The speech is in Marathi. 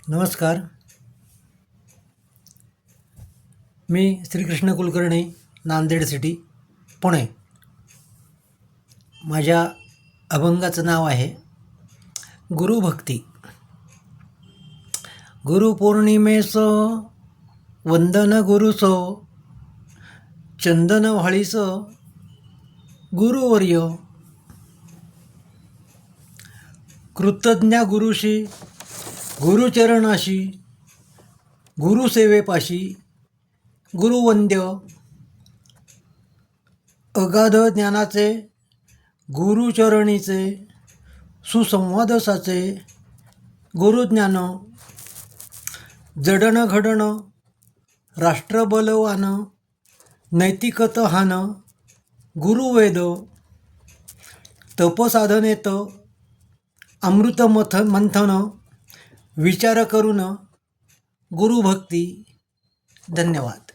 नमस्कार. मी श्रीकृष्ण कुलकर्णी, नांदेड सिटी, पुणे. माझ्या अभंगाचं नाव आहे गुरुभक्ती. गुरुपौर्णिमेस वंदन गुरुसो, चंदन व्हाळीस गुरुवर्य. कृतज्ञ गुरुशी गुरुचरणाशी, गुरुसेवेपाशी गुरुवंद्य. अगाध ज्ञानाचे गुरुचरणीचे, सुसंवाद साचे गुरुज्ञान. जडण घडण राष्ट्रबलवान, नैतिकतहान गुरुवेद. तपसाधनेत अमृत मंथन, विचार करून गुरुभक्ती. धन्यवाद.